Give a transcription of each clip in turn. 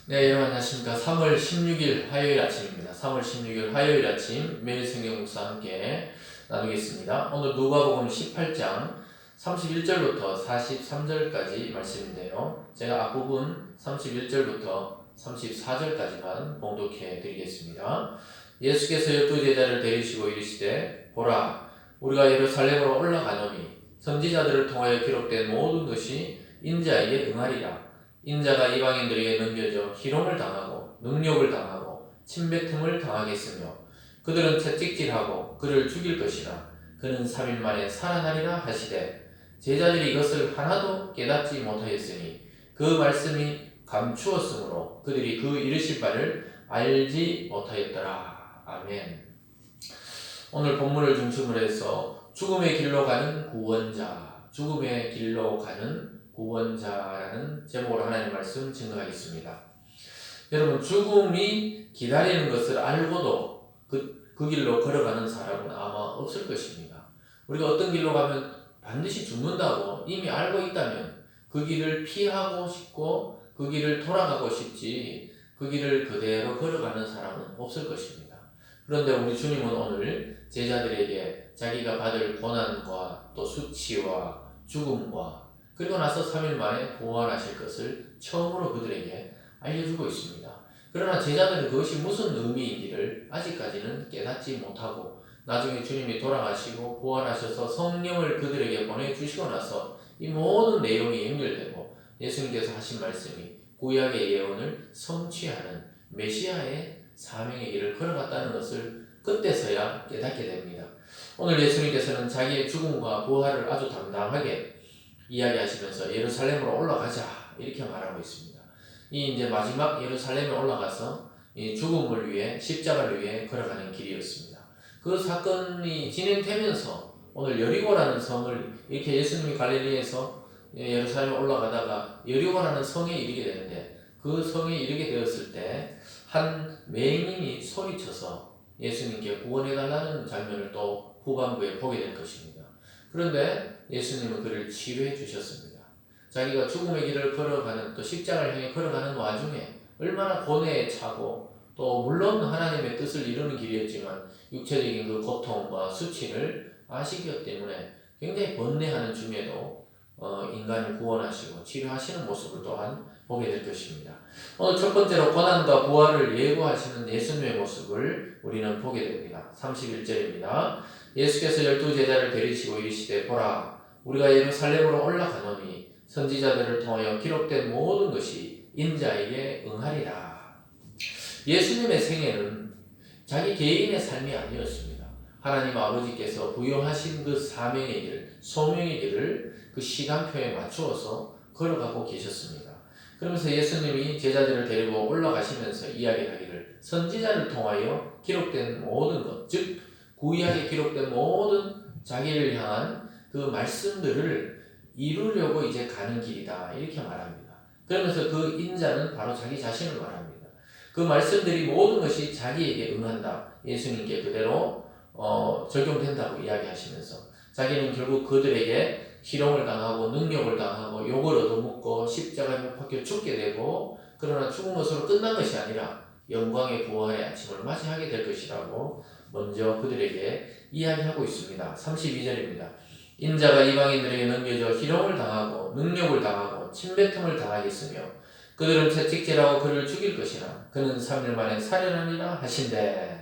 네, 여러분 안녕하십니까. 3월 16일 화요일 아침입니다. 3월 16일 화요일 아침 매일 성경 묵상 함께 나누겠습니다. 오늘 누가복음 18장 31절부터 43절까지 말씀인데요. 제가 앞부분 31절부터 34절까지만 봉독해 드리겠습니다. 예수께서 12제자를 데리시고 이르시되 보라, 우리가 예루살렘으로 올라가노니 선지자들을 통하여 기록된 모든 것이 인자에게 응하리라. 인자가 이방인들에게 넘겨져 희롱을 당하고 능욕을 당하고 침뱉음을 당하겠으며 그들은 채찍질하고 그를 죽일 것이라. 그는 3일 만에 살아나리라 하시되 제자들이 이것을 하나도 깨닫지 못하였으니 그 말씀이 감추었으므로 그들이 그 이르실 바를 알지 못하였더라. 아멘. 오늘 본문을 중심으로 해서 죽음의 길로 가는 구원자, 죽음의 길로 가는 구원자라는 제목으로 하나님의 말씀 증거하겠습니다. 여러분, 죽음이 기다리는 것을 알고도 그 길로 걸어가는 사람은 아마 없을 것입니다. 우리가 어떤 길로 가면 반드시 죽는다고 이미 알고 있다면 그 길을 피하고 싶고 그 길을 돌아가고 싶지 그 길을 그대로 걸어가는 사람은 없을 것입니다. 그런데 우리 주님은 오늘 제자들에게 자기가 받을 고난과 또 수치와 죽음과 그리고 나서 3일 만에 부활하실 것을 처음으로 그들에게 알려주고 있습니다. 그러나 제자들은 그것이 무슨 의미인지를 아직까지는 깨닫지 못하고 나중에 주님이 돌아가시고 부활하셔서 성령을 그들에게 보내주시고 나서 이 모든 내용이 연결되고 예수님께서 하신 말씀이 구약의 예언을 성취하는 메시아의 사명의 길을 걸어갔다는 것을 그때서야 깨닫게 됩니다. 오늘 예수님께서는 자기의 죽음과 부활을 아주 당당하게 이야기하시면서 예루살렘으로 올라가자 이렇게 말하고 있습니다. 이 이제 마지막 예루살렘에 올라가서 이 죽음을 위해 십자가를 위해 걸어가는 길이었습니다. 그 사건이 진행되면서 오늘 여리고라는 성을 이렇게 예수님이 갈릴리에서 예루살렘에 올라가다가 여리고라는 성에 이르게 되는데 그 성에 이르게 되었을 때 한 맹인이 소리쳐서 예수님께 구원해달라는 장면을 또 후반부에 보게 될 것입니다. 그런데 예수님은 그를 치유해 주셨습니다. 자기가 죽음의 길을 걸어가는 또 십자가를 향해 걸어가는 와중에 얼마나 고뇌에 차고 또 물론 하나님의 뜻을 이루는 길이었지만 육체적인 그 고통과 수치를 아시기 때문에 굉장히 번뇌하는 중에도 인간을 구원하시고 치료하시는 모습을 또한 보게 될 것입니다. 오늘 첫 번째로 고난과 부활을 예고하시는 예수님의 모습을 우리는 보게 됩니다. 31절입니다. 예수께서 12제자를 데리시고 이르시되 보라, 우리가 예루살렘으로 올라가노니 선지자들을 통하여 기록된 모든 것이 인자에게 응하리라. 예수님의 생애는 자기 개인의 삶이 아니었습니다. 하나님 아버지께서 부여하신 그 사명의 길, 소명의 길을 그 시간표에 맞추어서 걸어가고 계셨습니다. 그러면서 예수님이 제자들을 데리고 올라가시면서 이야기하기를 선지자를 통하여 기록된 모든 것, 즉 구약에 기록된 모든 자기를 향한 그 말씀들을 이루려고 이제 가는 길이다 이렇게 말합니다. 그러면서 그 인자는 바로 자기 자신을 말합니다. 그 말씀들이 모든 것이 자기에게 응한다. 예수님께 그대로 적용된다고 이야기하시면서 자기는 결국 그들에게 희롱을 당하고 능욕을 당하고 욕을 얻어먹고 십자가에 못 박혀 죽게 되고 그러나 죽은 것으로 끝난 것이 아니라 영광의 부활의 아침을 맞이하게 될 것이라고 먼저 그들에게 이야기하고 있습니다. 32절입니다. 인자가 이방인들에게 넘겨져 희롱을 당하고 능욕을 당하고 침뱉음을 당하겠으며 그들은 채찍질하고 그를 죽일 것이나 그는 3일 만에 살아나리라 하신대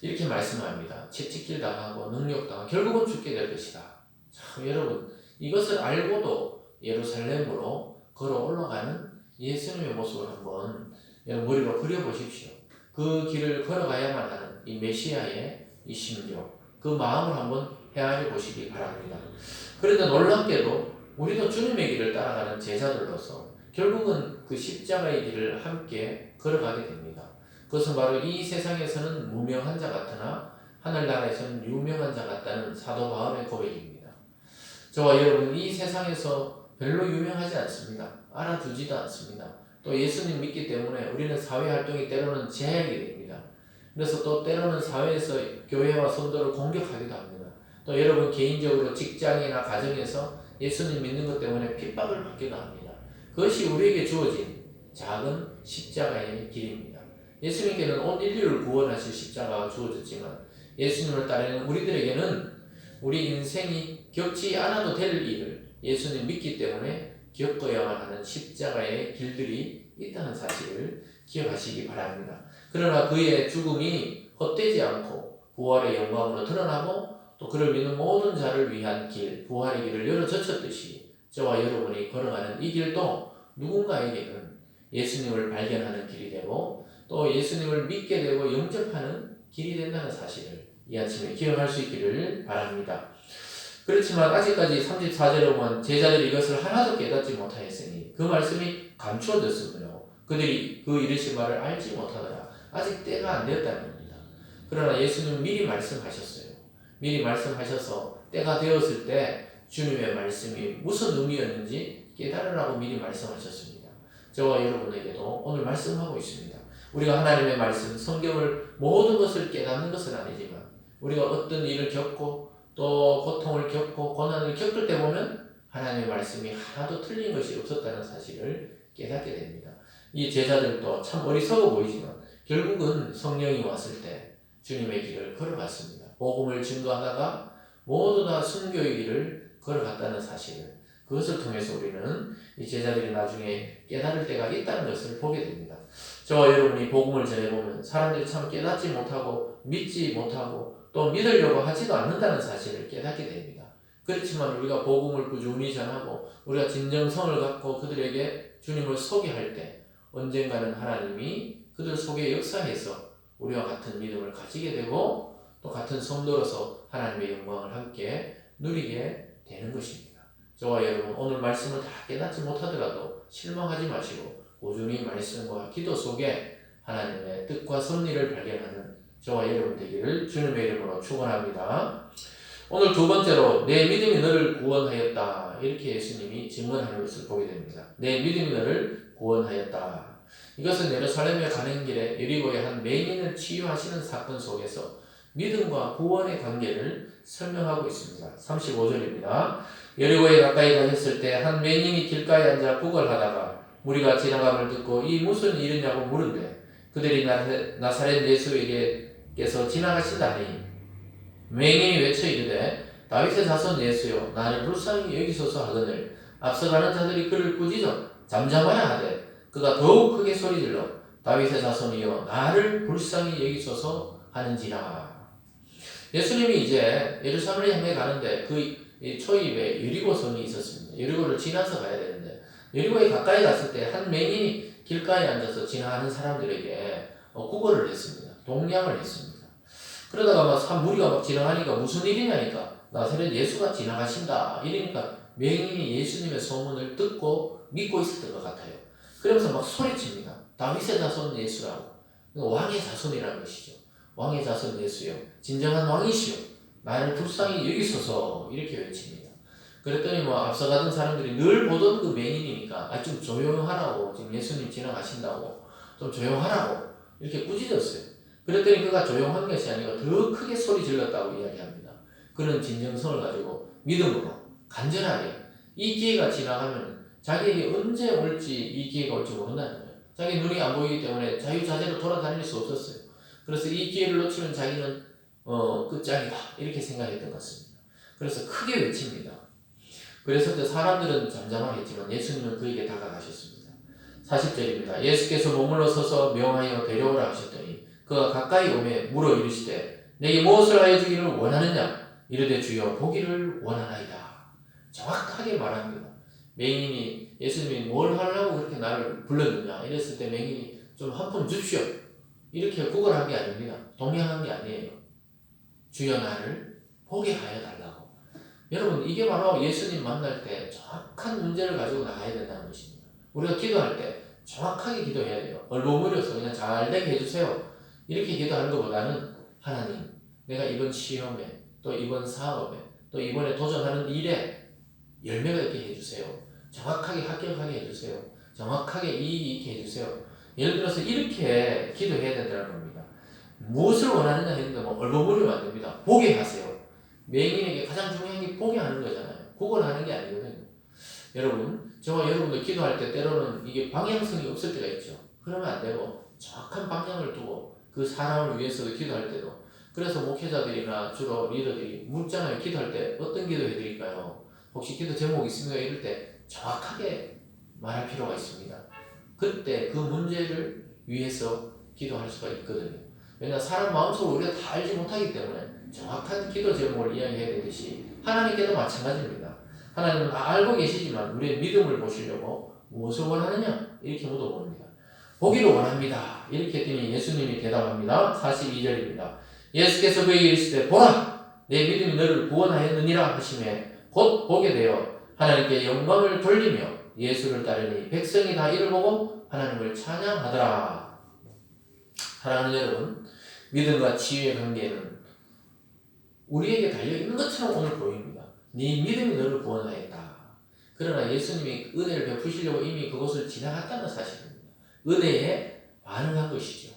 이렇게 말씀합니다. 채찍질 당하고 능욕 당하고 결국은 죽게 될 것이다. 참 여러분 이것을 알고도 예루살렘으로 걸어 올라가는 예수님의 모습을 한번 머리로 그려보십시오. 그 길을 걸어가야만 하는 이 메시아의 이 심정, 그 마음을 한번 헤아려 보시기 바랍니다. 그런데 놀랍게도 우리도 주님의 길을 따라가는 제자들로서 결국은 그 십자가의 길을 함께 걸어가게 됩니다. 그것은 바로 이 세상에서는 무명한 자 같으나 하늘나라에서는 유명한 자 같다는 사도 바울의 고백입니다. 저와 여러분 이 세상에서 별로 유명하지 않습니다. 알아주지도 않습니다. 또 예수님 믿기 때문에 우리는 사회활동이 때로는 제약이 됩니다. 그래서 또 때로는 사회에서 교회와 성도를 공격하기도 합니다. 또 여러분 개인적으로 직장이나 가정에서 예수님 믿는 것 때문에 핍박을 받기도 합니다. 그것이 우리에게 주어진 작은 십자가의 길입니다. 예수님께는 온 인류를 구원하실 십자가가 주어졌지만 예수님을 따르는 우리들에게는 우리 인생이 겪지 않아도 될 일을 예수님 믿기 때문에 겪어야만 하는 십자가의 길들이 있다는 사실을 기억하시기 바랍니다. 그러나 그의 죽음이 헛되지 않고 부활의 영광으로 드러나고 또 그를 믿는 모든 자를 위한 길, 부활의 길을 열어 젖혔듯이 저와 여러분이 걸어가는 이 길도 누군가에게는 예수님을 발견하는 길이 되고 또 예수님을 믿게 되고 영접하는 길이 된다는 사실을 이 아침에 기억할 수 있기를 바랍니다. 그렇지만 아직까지 34절에 보면 제자들이 이것을 하나도 깨닫지 못하였으니 그 말씀이 감추어졌으므로 그들이 그 이르신 말을 알지 못하더라. 아직 때가 안 되었다는 겁니다. 그러나 예수님은 미리 말씀하셨어요. 미리 말씀하셔서 때가 되었을 때 주님의 말씀이 무슨 의미였는지 깨달으라고 미리 말씀하셨습니다. 저와 여러분에게도 오늘 말씀하고 있습니다. 우리가 하나님의 말씀, 성경을 모든 것을 깨닫는 것은 아니지만 우리가 어떤 일을 겪고 또 고통을 겪고 고난을 겪을 때 보면 하나님의 말씀이 하나도 틀린 것이 없었다는 사실을 깨닫게 됩니다. 이 제자들도 참 어리석어 보이지만 결국은 성령이 왔을 때 주님의 길을 걸어갔습니다. 복음을 증거하다가 모두 다 순교의 길을 걸어갔다는 사실을 그것을 통해서 우리는 이 제자들이 나중에 깨달을 때가 있다는 것을 보게 됩니다. 저와 여러분이 복음을 전해보면 사람들이 참 깨닫지 못하고 믿지 못하고 또 믿으려고 하지도 않는다는 사실을 깨닫게 됩니다. 그렇지만 우리가 복음을 꾸준히 전하고 우리가 진정성을 갖고 그들에게 주님을 소개할 때 언젠가는 하나님이 그들 속에 역사해서 우리와 같은 믿음을 가지게 되고 또 같은 성도로서 하나님의 영광을 함께 누리게 되는 것입니다. 저와 여러분 오늘 말씀을 다 깨닫지 못하더라도 실망하지 마시고 꾸준히 말씀과 기도 속에 하나님의 뜻과 섭리를 발견하는 저와 여러분 되기를 주님의 이름으로 축원합니다. 오늘 두 번째로 내 믿음이 너를 구원하였다. 이렇게 예수님이 증언하는 것을 보게 됩니다. 내 믿음이 너를 구원하였다. 이것은 예루살렘에 가는 길에 여리고의 한 맹인을 치유하시는 사건 속에서 믿음과 구원의 관계를 설명하고 있습니다. 35절입니다. 여리고에 가까이 가셨을 때 한 맹인이 길가에 앉아 구걸하다가 무리가 지나감을 듣고 이 무슨 일이냐고 물은데 그들이 나사렛 예수에게서 지나가신다니 맹인이 외쳐 이르되 다윗의 자손 예수여 나를 불쌍히 여기소서 하거늘 앞서가는 자들이 그를 꾸짖어 잠잠하라 하되 그가 더욱 크게 소리질러 다윗의 자손이여 나를 불쌍히 여기소서 하는지라. 예수님이 이제 예루살렘을 향해 가는데 그 초입에 여리고성이 있었습니다. 여리고를 지나서 가야 되는데 여리고에 가까이 갔을 때 한 맹인이 길가에 앉아서 지나가는 사람들에게 구걸을 했습니다. 동냥을 했습니다. 그러다가 막 무리가 막 지나가니까 무슨 일이냐니까 나사렛 예수가 지나가신다 이러니까 맹인이 예수님의 소문을 듣고 믿고 있었던 것 같아요. 그러면서 막 소리칩니다. 다윗의 자손 예수라고. 왕의 자손이라는 것이죠. 왕의 자손 예수요 진정한 왕이시요 나를 불쌍히 여기소서 이렇게 외칩니다. 그랬더니 앞서가던 사람들이 늘 보던 그 맹인이니까 좀 조용하라고 지금 예수님 지나가신다고 좀 조용하라고 이렇게 꾸짖었어요. 그랬더니 그가 조용한 것이 아니고 더 크게 소리 질렀다고 이야기합니다. 그는 진정성을 가지고 믿음으로 간절하게 이 기회가 지나가면 자기에게 언제 올지 이 기회가 올지 모른다는 거예요. 자기 눈이 안 보이기 때문에 자유자재로 돌아다닐 수 없었어요. 그래서 이 기회를 놓치면 자기는 끝장이다 이렇게 생각했던 것 같습니다. 그래서 크게 외칩니다. 그래서 사람들은 잠잠하겠지만 예수님은 그에게 다가가셨습니다. 40절입니다. 예수께서 머물러 서서 명하여 데려오라 하셨더니 그가 가까이 오매 물어 이르시되 내게 무엇을 하여 주기를 원하느냐 이르되 주여 보기를 원하나이다. 정확하게 말합니다. 맹인이 예수님이 뭘 하려고 그렇게 나를 불렀느냐 이랬을 때 맹인이 좀 한 푼 줍시오 이렇게 구걸한 게 아닙니다. 동양한 게 아니에요. 주여 나를 보게 하여 달라고. 여러분 이게 바로 예수님 만날 때 정확한 문제를 가지고 나가야 된다는 것입니다. 우리가 기도할 때 정확하게 기도해야 돼요. 얼버무려서 그냥 잘 되게 해주세요 이렇게 기도하는 것보다는 하나님 내가 이번 시험에 또 이번 사업에 또 이번에 도전하는 일에 열매가 있게 해주세요. 정확하게 합격하게 해주세요. 정확하게 이익이 있게 해주세요. 예를 들어서 이렇게 기도해야 된다는 겁니다. 무엇을 원하느냐 했는데 얼버무리면 안 됩니다. 보게 하세요. 맹인에게 가장 중요한 게 보게 하는 거잖아요. 구걸하는 게 아니거든요. 여러분, 저와 여러분도 기도할 때 때로는 이게 방향성이 없을 때가 있죠. 그러면 안 되고 정확한 방향을 두고 그 사람을 위해서도 기도할 때도. 그래서 목회자들이나 주로 리더들이 묻잖아요. 기도할 때 어떤 기도 해드릴까요? 혹시 기도 제목 있습니까? 이럴 때 정확하게 말할 필요가 있습니다. 그때 그 문제를 위해서 기도할 수가 있거든요. 왜냐하면 사람 마음속을 우리가 다 알지 못하기 때문에 정확한 기도 제목을 이야기해야 되듯이 하나님께도 마찬가지입니다. 하나님은 다 알고 계시지만 우리의 믿음을 보시려고 무엇을 원하느냐? 이렇게 물어봅니다. 보기를 원합니다. 이렇게 했더니 예수님이 대답합니다. 42절입니다. 예수께서 그에게 이르시되 보라! 내 믿음이 너를 구원하였느니라 하시매 곧 보게 되어 하나님께 영광을 돌리며 예수를 따르니 백성이 다 이를 보고 하나님을 찬양하더라. 사랑하는 여러분, 믿음과 치유의 관계는 우리에게 달려있는 것처럼 오늘 보입니다. 네 믿음이 너를 구원하였다. 그러나 예수님이 은혜를 베푸시려고 이미 그것을 지나갔다는 사실입니다. 은혜에 반응한 것이죠.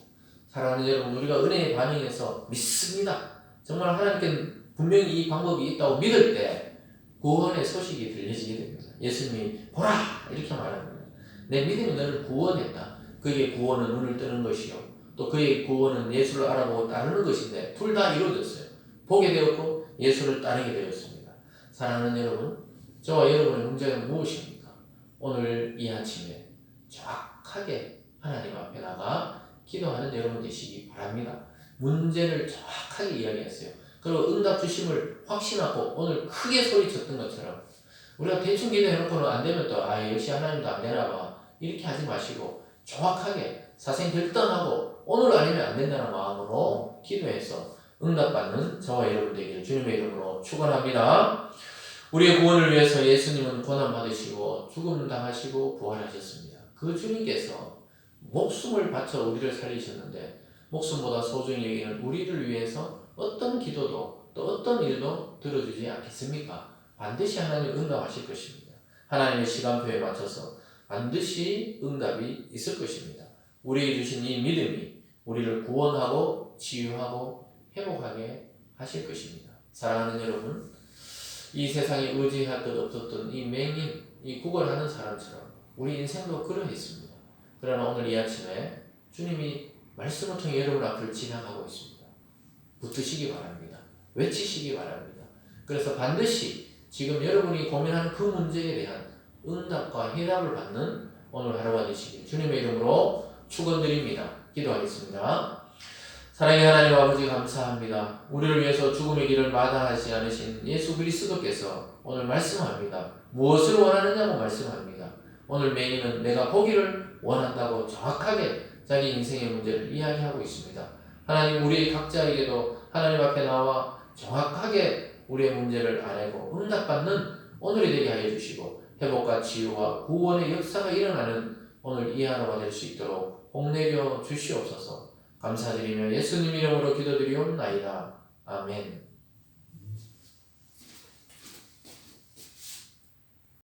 사랑하는 여러분, 우리가 은혜에 반응해서 믿습니다. 정말 하나님께 분명히 이 방법이 있다고 믿을 때 구원의 소식이 들려지게 됩니다. 예수님이 보라! 이렇게 말합니다. 내 믿음이 너를 구원했다. 그의 구원은 눈을 뜨는 것이요. 또 그의 구원은 예수를 알아보고 따르는 것인데 둘 다 이루어졌어요. 보게 되었고 예수를 따르게 되었습니다. 사랑하는 여러분, 저와 여러분의 문제는 무엇입니까? 오늘 이 아침에 정확하게 하나님 앞에 나가 기도하는 여러분 되시기 바랍니다. 문제를 정확하게 이야기했어요. 그리고 응답 주심을 확신하고 오늘 크게 소리쳤던 것처럼 우리가 대충 기도해놓고는 안 되면 또 역시 하나님도 안 되나 봐 이렇게 하지 마시고 정확하게 사생결단하고 오늘 아니면 안 된다는 마음으로 기도해서 응답받는 저와 여러분 되기를 주님의 이름으로 축원합니다. 우리의 구원을 위해서 예수님은 고난받으시고 죽음 당하시고 부활하셨습니다. 그 주님께서 목숨을 바쳐 우리를 살리셨는데 목숨보다 소중히 여기는 우리를 위해서 어떤 기도도 또 어떤 일도 들어주지 않겠습니까? 반드시 하나님 응답하실 것입니다. 하나님의 시간표에 맞춰서 반드시 응답이 있을 것입니다. 우리에게 주신 이 믿음이 우리를 구원하고 치유하고 회복하게 하실 것입니다. 사랑하는 여러분, 이 세상에 의지할 것 없었던 이 맹인, 이 구걸하는 사람처럼 우리 인생도 그러했습니다. 그러나 오늘 이 아침에 주님이 말씀을 통해 여러분 앞을 지나가고 있습니다. 붙으시기 바랍니다. 외치시기 바랍니다. 그래서 반드시 지금 여러분이 고민하는 그 문제에 대한 응답과 해답을 받는 오늘 하루가 되시길 주님의 이름으로 축원드립니다. 기도하겠습니다. 사랑의 하나님 아버지 감사합니다. 우리를 위해서 죽음의 길을 마다하지 않으신 예수 그리스도께서 오늘 말씀합니다. 무엇을 원하느냐고 말씀합니다. 오늘 맹인은 내가 보기를 원한다고 정확하게 자기 인생의 문제를 이야기하고 있습니다. 하나님 우리 각자에게도 하나님 앞에 나와 정확하게 우리의 문제를 아뢰고 응답받는 오늘이 되게 하여 주시고 회복과 치유와 구원의 역사가 일어나는 오늘 이 하루가 될 수 있도록 복내려 주시옵소서. 감사드리며 예수님 이름으로 기도드리옵나이다. 아멘.